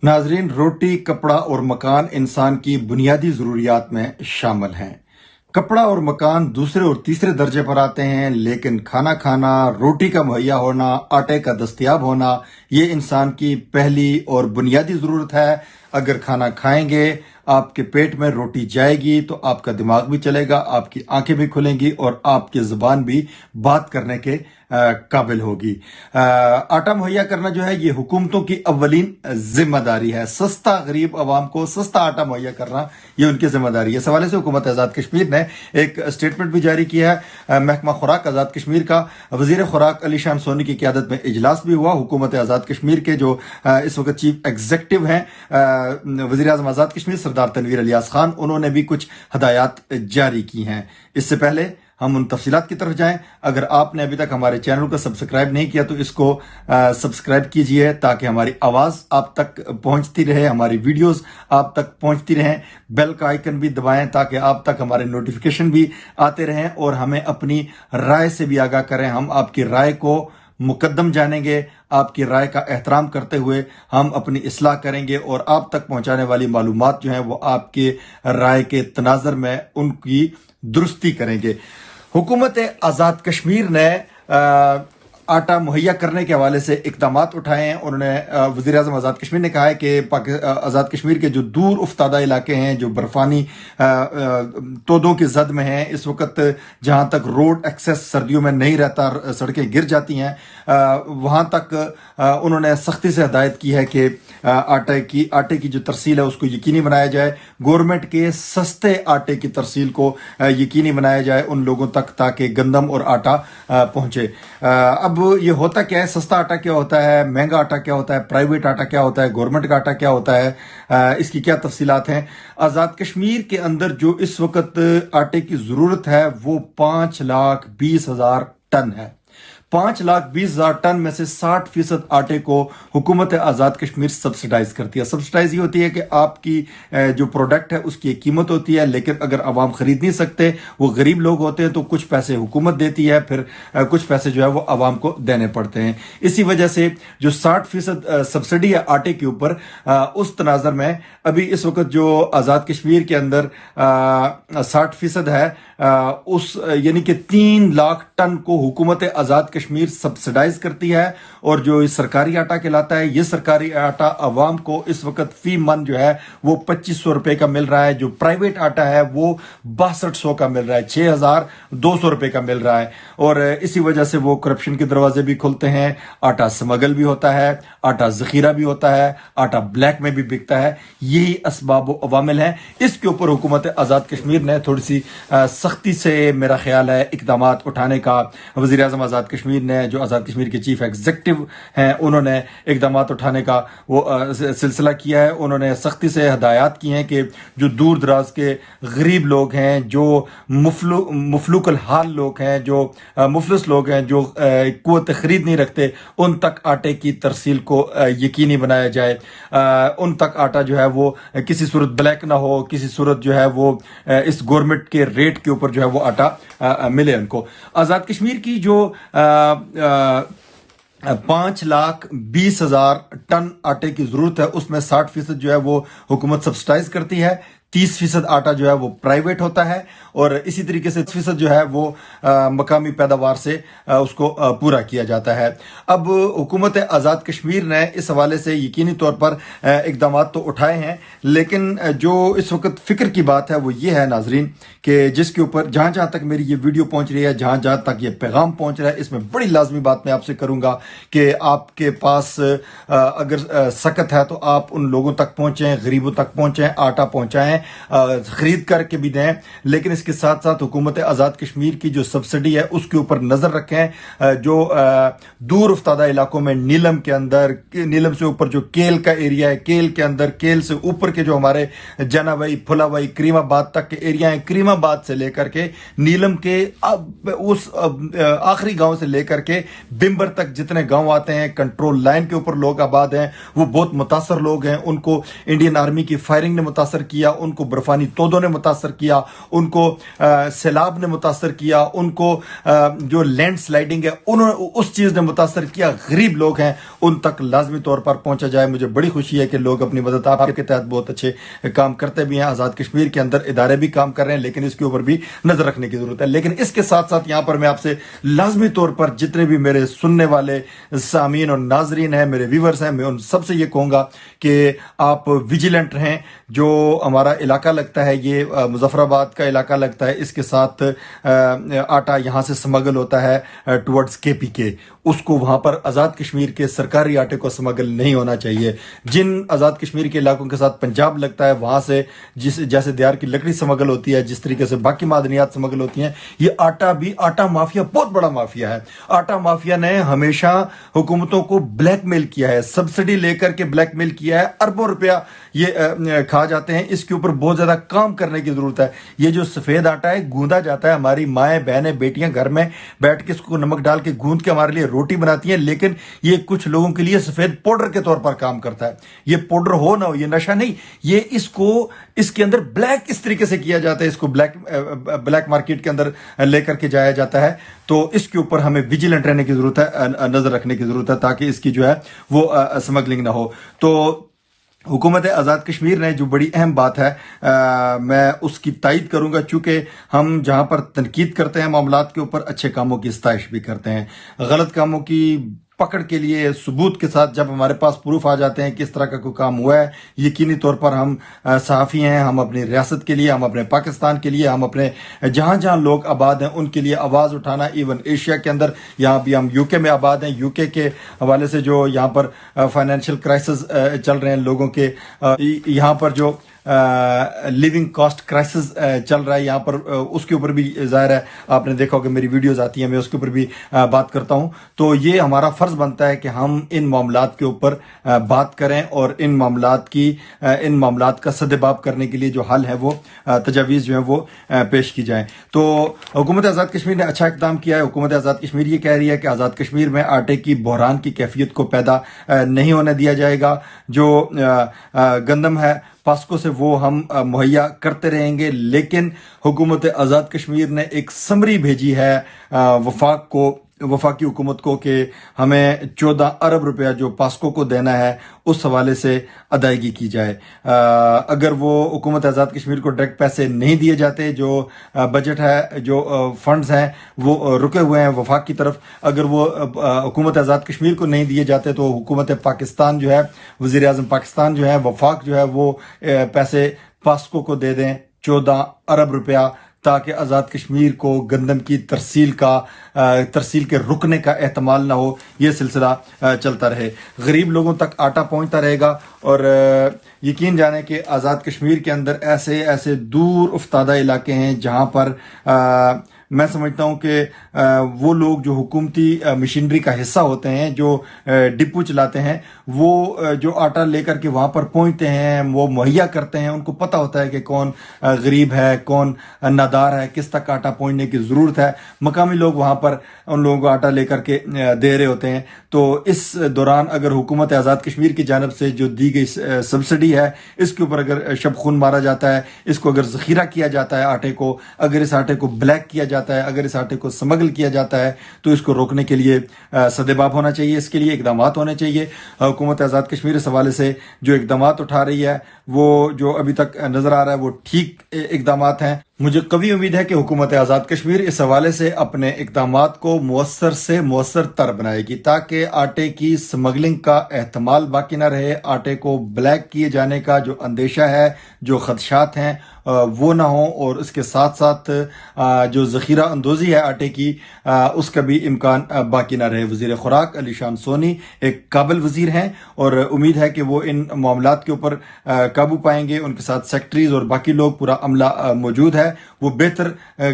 नाजरीन, रोटी, कपड़ा और मकान इंसान की बुनियादी ज़रूरियात में शामिल हैं। कपड़ा और मकान दूसरे और तीसरे दर्जे पर आते हैं, लेकिन खाना खाना, रोटी का मुहैया होना, आटे का दस्तयाब होना, ये इंसान की पहली और बुनियादी ज़रूरत है। अगर खाना खाएंगे, आपके पेट में रोटी जाएगी तो आपका दिमाग भी चलेगा, आपकी आंखें भी खुलेंगी और आपकी ज़ुबान भी बात करने के काबिल होगी। आटा मुहैया करना जो है ये हुकूमतों की अव्वलीन जिम्मेदारी है। सस्ता गरीब अवाम को सस्ता आटा मुहैया करना ये उनकी जिम्मेदारी है। इस हवाले से हुकूमत आज़ाद कश्मीर ने एक स्टेटमेंट भी जारी किया है। महकमा खुराक आज़ाद कश्मीर का वज़ीर खुराक अली शान सोनी की क़यादत में इजलास भी हुआ। हुकूमत आज़ाद कश्मीर के जो इस वक्त चीफ एग्जीक्यूटिव हैं वज़ीर आज़म आज़ाद कश्मीर सरदार तनवीर इलियास खान, उन्होंने भी कुछ हदायत जारी की हैं। इससे पहले हम उन तफसीलात की तरफ जाएं। अगर आपने अभी तक हमारे चैनल को सब्सक्राइब नहीं किया तो इसको सब्सक्राइब कीजिए ताकि हमारी आवाज़ आप तक पहुंचती रहे, हमारी वीडियोस आप तक पहुंचती रहें। बेल का आइकन भी दबाएं ताकि आप तक हमारे नोटिफिकेशन भी आते रहें और हमें अपनी राय से भी आगाह करें। हम आपकी राय को मुकद्दम जानेंगे, आपकी राय का एहतराम करते हुए हम अपनी इस्लाह करेंगे और आप तक पहुंचाने वाली मालूमात जो हैं वो आपके राय के तनाज़र में उनकी दुरुस्ती करेंगे। हुकूमत आज़ाद कश्मीर ने आटा मुहैया करने के हवाले से इक़दामात उठाए हैं। उन्होंने वज़ीर आज़म आज़ाद कश्मीर ने कहा है कि आज़ाद कश्मीर के जो दूर उफ्तादा इलाके हैं, जो बर्फ़ानी तोदों की जद में हैं, इस वक्त जहाँ तक रोड एक्सेस सर्दियों में नहीं रहता, सड़कें गिर जाती हैं, वहाँ तक उन्होंने सख्ती से हदायत की है कि आटे की जो तरसील है उसको यकीनी बनाया जाए। गवर्नमेंट के सस्ते आटे की तरसील को यकीनी बनाया जाए उन लोगों तक ताकि गंदम और आटा पहुँचे। अब ये होता क्या है, सस्ता आटा क्या होता है, महंगा आटा क्या होता है, प्राइवेट आटा क्या होता है, गवर्नमेंट का आटा क्या होता है, इसकी क्या तफसीलात हैं। आज़ाद कश्मीर के अंदर जो इस वक्त आटे की ज़रूरत है वो 5,20,000 टन है। 5,20,000 टन में से 60% आटे को हुकूमत आज़ाद कश्मीर सब्सिडाइज करती है। सब्सिडाइज ये होती है कि आपकी जो प्रोडक्ट है उसकी एक कीमत होती है, लेकिन अगर आवाम खरीद नहीं सकते, वो गरीब लोग होते हैं, तो कुछ पैसे हुकूमत देती है, फिर कुछ पैसे जो है वो आवाम को देने पड़ते हैं। इसी वजह से जो 60% सब्सिडी है आटे के ऊपर, उस तनाज़र में अभी इस वक्त जो आज़ाद कश्मीर के अंदर 60% है, उस यानी कि 3 लाख टन को हुकूमत आज़ाद कश्मीर सब्सिडाइज करती है। और जो सरकारी आटा कहलाता है, ये सरकारी आटा अवाम को इस वक्त फी मन जो है वो 2500 रुपए का मिल रहा है। जो प्राइवेट आटा है वो 6200 का मिल रहा है, 6200 रुपए का मिल रहा है। और इसी वजह से वो करप्शन के दरवाजे भी खुलते हैं, आटा स्मगल भी होता है, आटा जखीरा भी होता है, आटा ब्लैक में भी बिकता है। यही असबाब अवामिल हैं। इसके ऊपर हुकूमत आज़ाद कश्मीर ने थोड़ी सी सख्ती से मेरा ख्याल है इक़दामात उठाने का, वज़ीर आज़म आज़ाद कश्मीर ने, जो आज़ाद कश्मीर के चीफ एग्जीक्यूटिव हैं, उन्होंने इक़दामात उठाने का वो सिलसिला किया है। उन्होंने सख्ती से हदायत की हैं कि जो दूर दराज के गरीब लोग हैं, जो मुफलुकल हाल लोग हैं, जो मुफलिस लोग हैं, जो क़ुव्वत ख़रीद नहीं रखते, उन तक आटे की तरसील को यकीनी बनाया जाए। उन तक आटा जो है वो किसी सूरत ब्लैक ना हो, किसी सूरत जो है वो इस गवर्नमेंट के रेट के ऊपर जो है वो आटा मिले उनको। आज़ाद कश्मीर की जो 5,20,000 टन आटे की जरूरत है, उसमें 60% जो है वो हुकूमत सब्सिडाइज करती है, 30% आटा जो है वो प्राइवेट होता है, और इसी तरीके से 30% जो है वो मकामी पैदावार से उसको पूरा किया जाता है। अब हुकूमत आज़ाद कश्मीर ने इस हवाले से यकीनी तौर पर इक़दामात तो उठाए हैं, लेकिन जो इस वक्त फ़िक्र की बात है वो ये है नाजरीन कि जिसके ऊपर जहाँ जहाँ तक मेरी ये वीडियो पहुँच रही है, जहाँ जहाँ तक ये पैगाम पहुँच रहा है, इसमें बड़ी लाजमी बात मैं आपसे करूँगा कि आपके पास अगर सकत है तो आप उन लोगों तक पहुँचें, गरीबों तक पहुँचें, आटा पहुँचाएँ, खरीद करके भी दें, लेकिन इसके साथ साथ हुकूमत आज़ाद कश्मीर की जो सब्सिडी है उसके ऊपर नज़र रखें। जो दूर उफ्तादा इलाकों में नीलम के अंदर, नीलम से ऊपर जो केल का एरिया है, केल के अंदर, केल से ऊपर के जो हमारे जनावई, फुलावई, करीमाबाद तक के एरिया हैं, करीमाबाद से लेकर के नीलम के उस आखिरी गांव से लेकर के बिम्बर तक जितने गांव आते हैं, कंट्रोल लाइन के ऊपर लोग आबाद हैं, वो बहुत मुतासर लोग हैं। उनको इंडियन आर्मी की फायरिंग ने मुतासर किया, ان کو برفانی تودوں نے متاثر کیا، ان کو سیلاب نے متاثر کیا، ان کو جو لینڈ سلائڈنگ ہے اس چیز نے متاثر کیا، غریب لوگ ہیں ان تک لازمی طور پر پہنچا جائے۔ مجھے بڑی خوشی ہے کہ لوگ اپنی مدد آپ کے تحت بہت اچھے کام کرتے بھی ہیں، آزاد کشمیر کے اندر ادارے بھی کام کر رہے ہیں، لیکن اس کے اوپر بھی نظر رکھنے کی ضرورت ہے۔ لیکن اس کے ساتھ ساتھ یہاں پر میں آپ سے لازمی طور پر جتنے بھی میرے سننے والے سامعین اور ناظرین ہیں، میرے ویورز ہیں، میں ان سب سے یہ کہوں گا کہ آپ ویجیلنٹ رہیں۔ جو ہمارا علاقہ لگتا ہے یہ مظفر آباد کا علاقہ لگتا ہے، اس کے ساتھ آٹا یہاں سے سمگل ہوتا ہے ٹورڈز کے پی کے، اس کو وہاں پر آزاد کشمیر کے سرکاری آٹے کو سمگل نہیں ہونا چاہیے۔ جن آزاد کشمیر کے علاقوں کے ساتھ پنجاب لگتا ہے وہاں سے جیسے دیار کی لکڑی سمگل ہوتی ہے، جس طریقے سے باقی معدنیات سمگل ہوتی ہیں، یہ آٹا بھی، آٹا مافیا بہت بڑا مافیا ہے۔ آٹا مافیا نے ہمیشہ حکومتوں کو بلیک میل کیا ہے، سبسڈی لے کر کے بلیک میل کیا ہے، اربوں روپیہ یہ کھا جاتے ہیں۔ اس کے اوپر بہت زیادہ کام کرنے کی ضرورت ہے۔ یہ جو سفید آٹا ہے گوندا جاتا ہے، ہماری مائیں بہنیں بیٹیاں گھر میں بیٹھ کے اس کو نمک ڈال کے گوند کے ہمارے لیے روٹی بناتی ہیں، لیکن یہ کچھ لوگوں کے لیے سفید پاؤڈر کے طور پر کام کرتا ہے۔ یہ پاؤڈر ہو نہ ہو، یہ نشہ نہیں، یہ اس کے اندر بلیک اس طریقے سے کیا جاتا ہے، اس کو بلیک مارکیٹ کے اندر لے کر کے جایا جاتا ہے۔ تو اس کے اوپر ہمیں ویجیلنٹ رہنے کی ضرورت ہے، نظر رکھنے کی ضرورت ہے، تاکہ اس کی جو ہے وہ سمگلنگ نہ ہو۔ تو حکومت آزاد کشمیر نے جو بڑی اہم بات ہے میں اس کی تائید کروں گا، چونکہ ہم جہاں پر تنقید کرتے ہیں معاملات کے اوپر، اچھے کاموں کی ستائش بھی کرتے ہیں۔ غلط کاموں کی پکڑ کے لیے ثبوت کے ساتھ جب ہمارے پاس پروف آ جاتے ہیں کہ اس طرح کا کوئی کام ہوا ہے، یقینی طور پر ہم صحافی ہیں، ہم اپنی ریاست کے لیے، ہم اپنے پاکستان کے لیے، ہم اپنے جہاں جہاں لوگ آباد ہیں ان کے لیے آواز اٹھانا، ایون ایشیا کے اندر، یہاں بھی ہم یو کے میں آباد ہیں، یو کے حوالے سے جو یہاں پر فائنینشیل کرائسس چل رہے ہیں لوگوں کے، یہاں پر جو لیونگ کاسٹ کرائسس چل رہا ہے یہاں پر، اس کے اوپر بھی ظاہر ہے آپ نے دیکھا ہوگا میری ویڈیوز آتی ہیں، میں اس کے اوپر بھی بات کرتا ہوں۔ تو یہ ہمارا فرض بنتا ہے کہ ہم ان معاملات کے اوپر بات کریں اور ان معاملات کا سدباب کرنے کے لیے جو حل ہے وہ تجاویز جو ہیں وہ پیش کی جائیں۔ تو حکومت آزاد کشمیر نے اچھا اقدام کیا ہے۔ حکومت آزاد کشمیر یہ کہہ رہی ہے کہ آزاد کشمیر میں آٹے کی بحران کی کیفیت کو پیدا نہیں ہونے دیا جائے گا۔ جو گندم ہے پاسکو سے وہ ہم مہیا کرتے رہیں گے، لیکن حکومت آزاد کشمیر نے ایک سمری بھیجی ہے وفاقی حکومت کو کہ ہمیں 14 ارب روپیہ جو پاسکو کو دینا ہے اس حوالے سے ادائیگی کی جائے۔ اگر وہ حکومت آزاد کشمیر کو ڈائریکٹ پیسے نہیں دیے جاتے، جو بجٹ ہے، جو فنڈز ہیں وہ رکے ہوئے ہیں وفاق کی طرف، اگر وہ حکومت آزاد کشمیر کو نہیں دیے جاتے تو حکومت پاکستان جو ہے، وزیر اعظم پاکستان جو ہے، وفاق جو ہے وہ پیسے پاسکو کو دے دیں 14 ارب روپیہ، تاکہ آزاد کشمیر کو گندم کی ترسیل کے رکنے کا احتمال نہ ہو، یہ سلسلہ چلتا رہے، غریب لوگوں تک آٹا پہنچتا رہے گا۔ اور یقین جانیں کہ آزاد کشمیر کے اندر ایسے دور افتادہ علاقے ہیں جہاں پر میں سمجھتا ہوں کہ وہ لوگ جو حکومتی مشینری کا حصہ ہوتے ہیں، جو ڈپو چلاتے ہیں، وہ جو آٹا لے کر کے وہاں پر پہنچتے ہیں، وہ مہیا کرتے ہیں، ان کو پتہ ہوتا ہے کہ کون غریب ہے، کون نادار ہے، کس تک آٹا پہنچنے کی ضرورت ہے۔ مقامی لوگ وہاں پر ان لوگوں کو آٹا لے کر کے دے رہے ہوتے ہیں۔ تو اس دوران اگر حکومت آزاد کشمیر کی جانب سے جو دی گئی سبسڈی ہے، اس کے اوپر اگر شب خون مارا جاتا ہے، اس کو اگر ذخیرہ کیا جاتا ہے آٹے کو، اگر اس آٹے کو بلیک کیا جاتا ہے، اگر اس آٹے کو سمگل کیا جاتا ہے، تو اس کو روکنے کے لیے سدباب ہونا چاہیے، اس کے لیے اقدامات ہونے چاہیے۔ حکومت آزاد کشمیر اس حوالے سے جو اقدامات اٹھا رہی ہے وہ جو ابھی تک نظر آ رہا ہے وہ ٹھیک اقدامات ہیں۔ مجھے قوی امید ہے کہ حکومت آزاد کشمیر اس حوالے سے اپنے اقدامات کو مؤثر سے مؤثر تر بنائے گی، تاکہ آٹے کی سمگلنگ کا احتمال باقی نہ رہے، آٹے کو بلیک کیے جانے کا جو اندیشہ ہے، جو خدشات ہیں وہ نہ ہوں، اور اس کے ساتھ ساتھ جو ذخیرہ اندوزی ہے آٹے کی، اس کا بھی امکان باقی نہ رہے۔ وزیر خوراک علی شان سونی ایک قابل وزیر ہیں، اور امید ہے کہ وہ ان معاملات کے اوپر قابو پائیں گے۔ ان کے ساتھ سیکٹریز اور باقی لوگ، پورا عملہ موجود ہے، وہ بہتر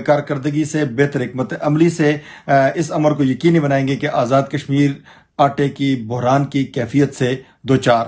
کارکردگی سے، بہتر حکمت عملی سے اس امر کو یقینی بنائیں گے کہ آزاد کشمیر آٹے کی بحران کی کیفیت سے دوچار